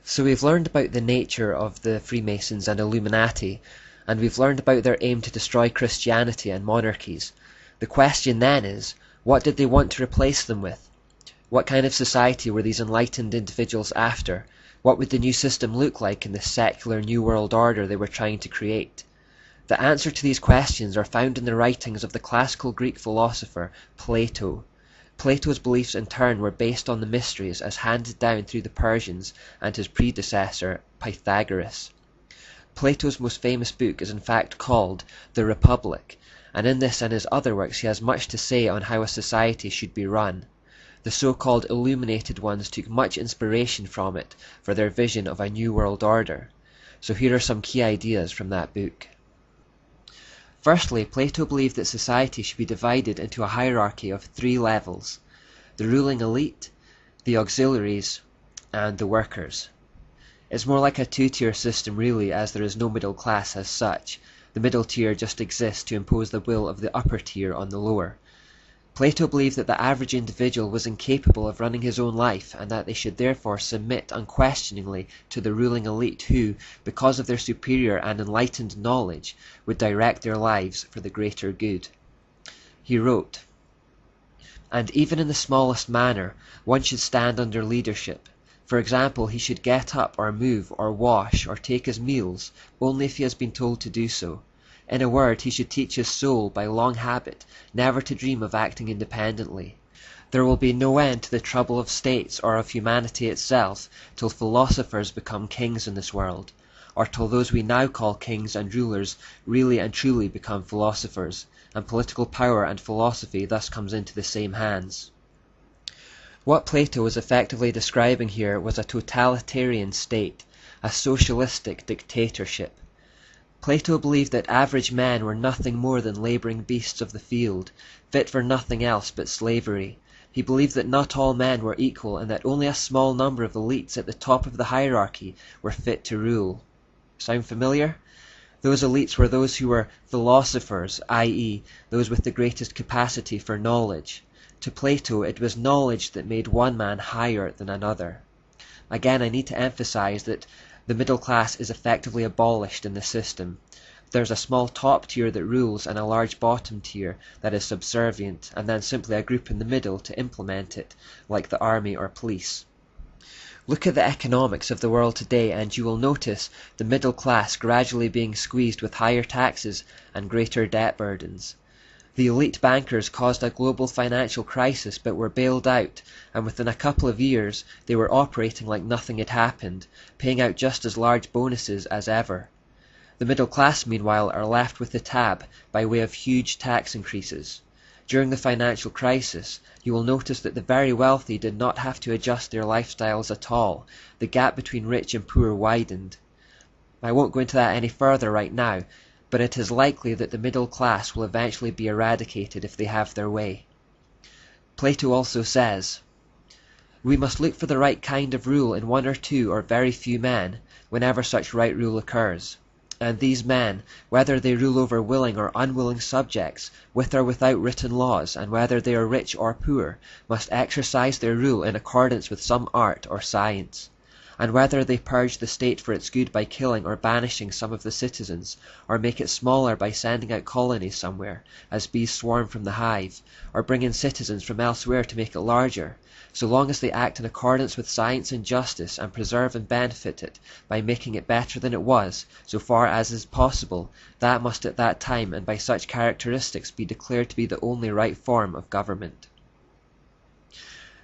So we've learned about the nature of the Freemasons and Illuminati, and we've learned about their aim to destroy Christianity and monarchies. The question then is, what did they want to replace them with? What kind of society were these enlightened individuals after? What would the new system look like in the secular New World Order they were trying to create? The answer to these questions are found in the writings of the classical Greek philosopher Plato. Plato's beliefs in turn were based on the mysteries as handed down through the Persians and his predecessor Pythagoras. Plato's most famous book is in fact called The Republic, and in this and his other works he has much to say on how a society should be run. The so-called illuminated ones took much inspiration from it for their vision of a new world order. So here are some key ideas from that book. Firstly, Plato believed that society should be divided into a hierarchy of 3 levels: the ruling elite, the auxiliaries, and the workers. It's more like a 2-tier system really, as there is no middle class as such. The middle tier just exists to impose the will of the upper tier on the lower. Plato believed that the average individual was incapable of running his own life, and that they should therefore submit unquestioningly to the ruling elite who, because of their superior and enlightened knowledge, would direct their lives for the greater good. He wrote, "And even in the smallest manner, one should stand under leadership. For example, he should get up or move or wash or take his meals only if he has been told to do so. In a word, he should teach his soul by long habit never to dream of acting independently. There will be no end to the trouble of states or of humanity itself till philosophers become kings in this world, or till those we now call kings and rulers really and truly become philosophers, and political power and philosophy thus comes into the same hands." What Plato was effectively describing here was a totalitarian state, a socialistic dictatorship. Plato believed that average men were nothing more than labouring beasts of the field, fit for nothing else but slavery. He believed that not all men were equal, and that only a small number of elites at the top of the hierarchy were fit to rule. Sound familiar? Those elites were those who were philosophers, i.e., those with the greatest capacity for knowledge. To Plato, it was knowledge that made one man higher than another. Again, I need to emphasize that the middle class is effectively abolished in the system. There's a small top tier that rules and a large bottom tier that is subservient, and then simply a group in the middle to implement it, like the army or police. Look at the economics of the world today and you will notice the middle class gradually being squeezed with higher taxes and greater debt burdens. The elite bankers caused a global financial crisis but were bailed out, and within a couple of years they were operating like nothing had happened, paying out just as large bonuses as ever. The middle class, meanwhile, are left with the tab by way of huge tax increases. During the financial crisis, you will notice that the very wealthy did not have to adjust their lifestyles at all. The gap between rich and poor widened. I won't go into that any further right now, but it is likely that the middle class will eventually be eradicated if they have their way. Plato also says, "We must look for the right kind of rule in 1 or 2 or very few men, whenever such right rule occurs. And these men, whether they rule over willing or unwilling subjects, with or without written laws, and whether they are rich or poor, must exercise their rule in accordance with some art or science. And whether they purge the state for its good by killing or banishing some of the citizens, or make it smaller by sending out colonies somewhere, as bees swarm from the hive, or bring in citizens from elsewhere to make it larger, so long as they act in accordance with science and justice, and preserve and benefit it by making it better than it was, so far as is possible, that must at that time and by such characteristics be declared to be the only right form of government."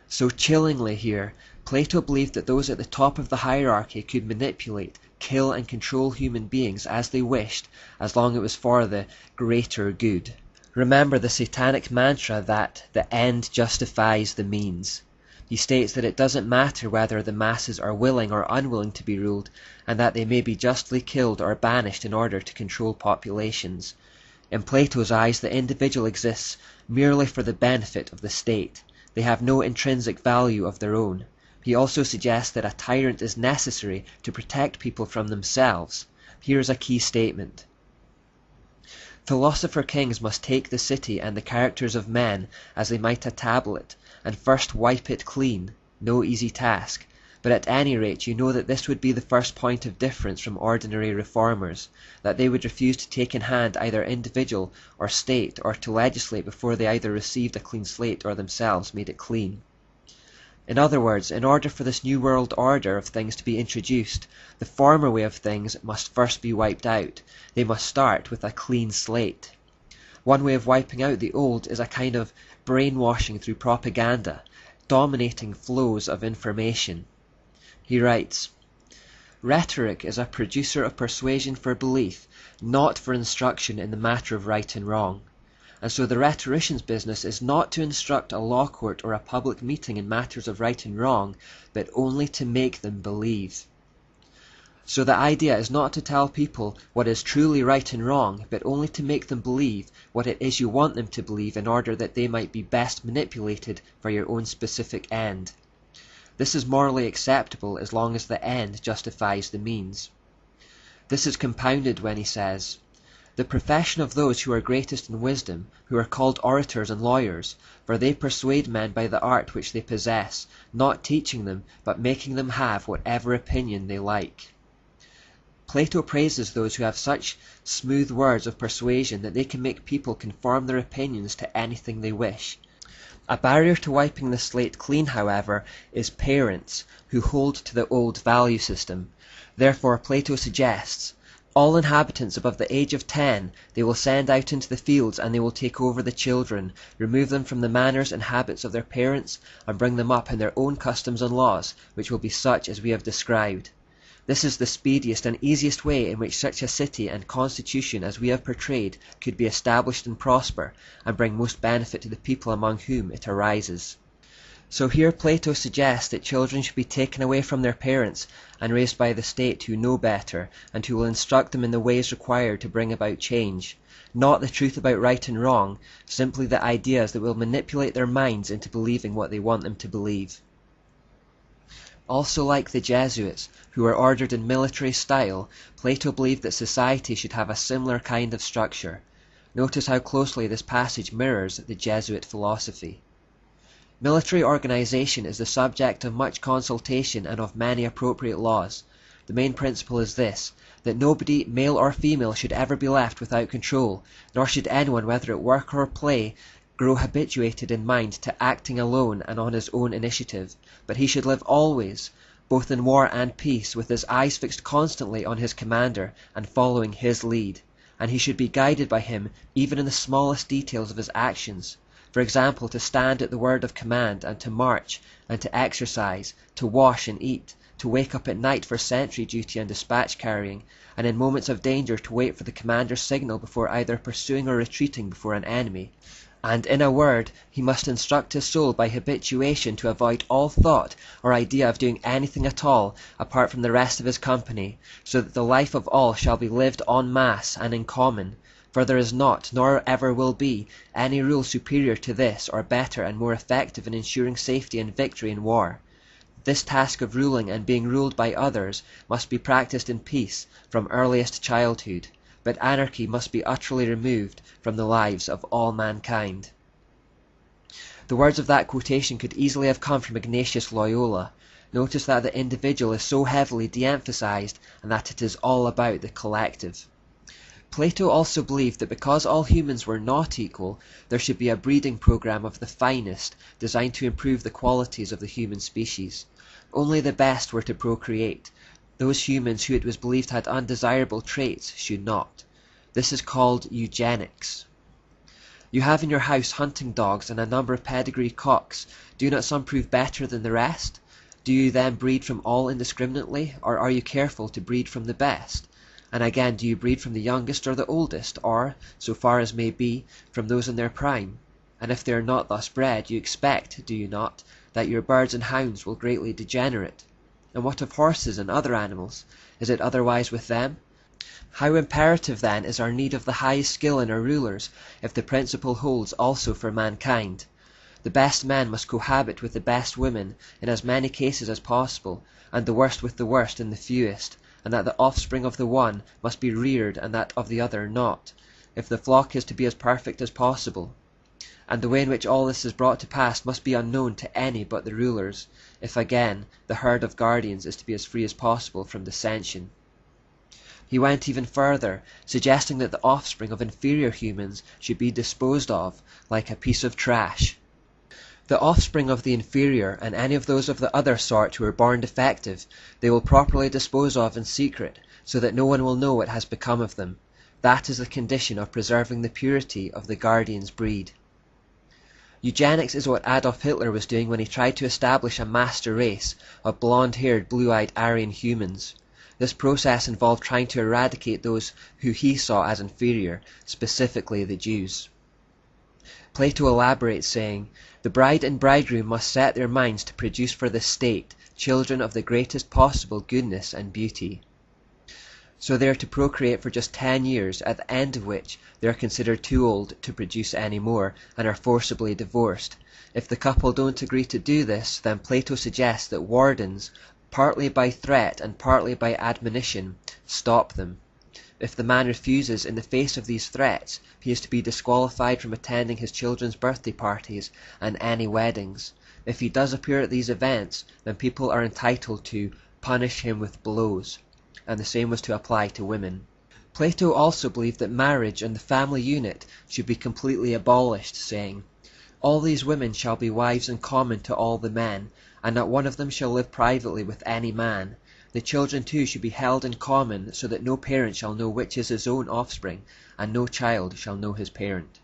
So chillingly here, Plato believed that those at the top of the hierarchy could manipulate, kill and control human beings as they wished, as long as it was for the greater good. Remember the satanic mantra that the end justifies the means. He states that it doesn't matter whether the masses are willing or unwilling to be ruled, and that they may be justly killed or banished in order to control populations. In Plato's eyes, the individual exists merely for the benefit of the state. They have no intrinsic value of their own. He also suggests that a tyrant is necessary to protect people from themselves. Here is a key statement. "Philosopher kings must take the city and the characters of men as they might a tablet, and first wipe it clean, no easy task, but at any rate you know that this would be the first point of difference from ordinary reformers, that they would refuse to take in hand either individual or state, or to legislate before they either received a clean slate or themselves made it clean. In other words, in order for this new world order of things to be introduced, the former way of things must first be wiped out. They must start with a clean slate. One way of wiping out the old is a kind of brainwashing through propaganda, dominating flows of information. He writes, "Rhetoric is a producer of persuasion for belief, not for instruction in the matter of right and wrong. And so the rhetorician's business is not to instruct a law court or a public meeting in matters of right and wrong, but only to make them believe." So the idea is not to tell people what is truly right and wrong, but only to make them believe what it is you want them to believe in order that they might be best manipulated for your own specific end. This is morally acceptable as long as the end justifies the means. This is compounded when he says, "The profession of those who are greatest in wisdom, who are called orators and lawyers, for they persuade men by the art which they possess, not teaching them, but making them have whatever opinion they like." Plato praises those who have such smooth words of persuasion that they can make people conform their opinions to anything they wish. A barrier to wiping the slate clean, however, is parents, who hold to the old value system. Therefore Plato suggests, all inhabitants above the age of 10 they will send out into the fields, and they will take over the children, remove them from the manners and habits of their parents, and bring them up in their own customs and laws, which will be such as we have described. This is the speediest and easiest way in which such a city and constitution as we have portrayed could be established and prosper, and bring most benefit to the people among whom it arises. So here Plato suggests that children should be taken away from their parents and raised by the state who know better, and who will instruct them in the ways required to bring about change. Not the truth about right and wrong, simply the ideas that will manipulate their minds into believing what they want them to believe. Also, like the Jesuits, who were ordered in military style, Plato believed that society should have a similar kind of structure. Notice how closely this passage mirrors the Jesuit philosophy. Military organization is the subject of much consultation and of many appropriate laws. The main principle is this, that nobody, male or female, should ever be left without control, nor should anyone, whether at work or play, grow habituated in mind to acting alone and on his own initiative, but he should live always, both in war and peace, with his eyes fixed constantly on his commander and following his lead, and he should be guided by him even in the smallest details of his actions. For example, to stand at the word of command, and to march, and to exercise, to wash and eat, to wake up at night for sentry duty and dispatch carrying, and in moments of danger to wait for the commander's signal before either pursuing or retreating before an enemy. And in a word, he must instruct his soul by habituation to avoid all thought or idea of doing anything at all apart from the rest of his company, so that the life of all shall be lived en masse and in common, for there is not, nor ever will be, any rule superior to this, or better and more effective in ensuring safety and victory in war. This task of ruling and being ruled by others must be practiced in peace from earliest childhood, but anarchy must be utterly removed from the lives of all mankind. The words of that quotation could easily have come from Ignatius Loyola. Notice that the individual is so heavily de-emphasized, and that it is all about the collective. Plato also believed that because all humans were not equal, there should be a breeding program of the finest, designed to improve the qualities of the human species. Only the best were to procreate. Those humans who it was believed had undesirable traits should not. This is called eugenics. You have in your house hunting dogs and a number of pedigree cocks. Do not some prove better than the rest? Do you then breed from all indiscriminately, or are you careful to breed from the best? And again, do you breed from the youngest or the oldest, or, so far as may be, from those in their prime? And if they are not thus bred, you expect, do you not, that your birds and hounds will greatly degenerate? And what of horses and other animals? Is it otherwise with them? How imperative then is our need of the highest skill in our rulers, if the principle holds also for mankind. The best men must cohabit with the best women in as many cases as possible, and the worst with the worst in the fewest, and that the offspring of the one must be reared and that of the other not, if the flock is to be as perfect as possible. and the way in which all this is brought to pass must be unknown to any but the rulers, if again the herd of guardians is to be as free as possible from dissension. He went even further, suggesting that the offspring of inferior humans should be disposed of like a piece of trash. The offspring of the inferior and any of those of the other sort who are born defective they will properly dispose of in secret, so that no one will know what has become of them. That is the condition of preserving the purity of the guardian's breed. Eugenics is what Adolf Hitler was doing when he tried to establish a master race of blonde-haired, blue-eyed Aryan humans. This process involved trying to eradicate those who he saw as inferior, specifically the Jews. Plato elaborates, saying, "The bride and bridegroom must set their minds to produce for the state children of the greatest possible goodness and beauty." So they are to procreate for just 10 years, at the end of which they are considered too old to produce any more, and are forcibly divorced. If the couple don't agree to do this, then Plato suggests that wardens, partly by threat and partly by admonition, stop them. If the man refuses in the face of these threats, he is to be disqualified from attending his children's birthday parties and any weddings. If he does appear at these events, then people are entitled to punish him with blows, and the same was to apply to women. Plato also believed that marriage and the family unit should be completely abolished, saying, "All these women shall be wives in common to all the men, and not one of them shall live privately with any man. The children too should be held in common, so that no parent shall know which is his own offspring, and no child shall know his parent."